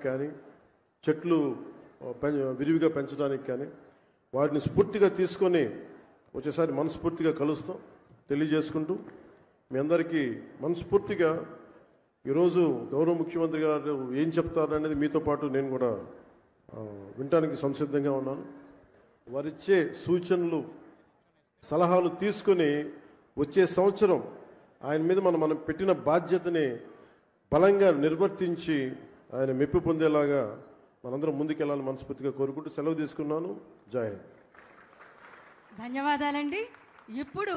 కానీ చెట్లు విరివిగా పెంచడానికి కానీ వాటిని స్ఫూర్తిగా తీసుకొని వచ్చేసారి మనస్ఫూర్తిగా కలుస్తాం తెలియజేసుకుంటూ మీ అందరికీ మనస్ఫూర్తిగా ఈరోజు గౌరవ ముఖ్యమంత్రి గారు ఏం చెప్తారనేది మీతో పాటు నేను కూడా వినటానికి సంసిద్ధంగా ఉన్నాను. వారిచ్చే సూచనలు సలహాలు తీసుకొని వచ్చే సంవత్సరం ఆయన మీద మనం పెట్టిన బాధ్యతని బలంగా నిర్వర్తించి ఆయన మెప్పు పొందేలాగా మనందరం ముందుకెళ్ళాలని మనస్ఫూర్తిగా కోరుకుంటూ సెలవు తీసుకున్నాను. జై హింద్. ధన్యవాదాలండి. ఇప్పుడు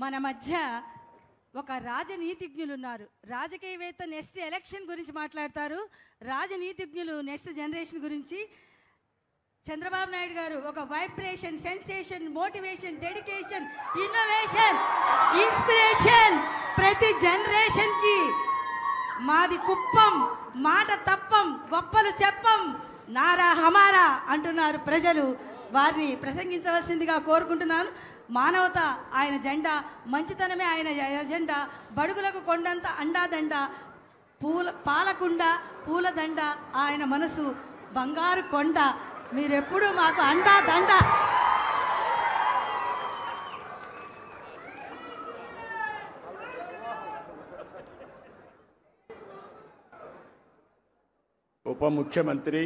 మన మధ్య ఒక రాజనీతిజ్ఞులు ఉన్నారు. రాజకీయవేత్త నెక్స్ట్ ఎలక్షన్ గురించి మాట్లాడతారు. రాజనీతిజ్ఞులు నెక్స్ట్ జనరేషన్ గురించి. చంద్రబాబు నాయుడు గారు ఒక vibration, sensation, motivation, dedication, innovation, inspiration ప్రతి జనరేషన్ కి. మాది కుప్పం, మాట తప్పం, గొప్పలు చెప్పం, నారా హమారా అంటున్నారు ప్రజలు. వారిని ప్రసంగించవలసిందిగా కోరుకుంటున్నాను. మానవత ఆయన జెండా, మంచితనమే ఆయన ఎజెండా, బడుగులకు కొండంత అండాదండ, పాలకుండ పూలదండ ఆయన మనసు బంగారు కొండ. మీరెప్పుడు మాకు అండా దండ. ఉప ముఖ్యమంత్రి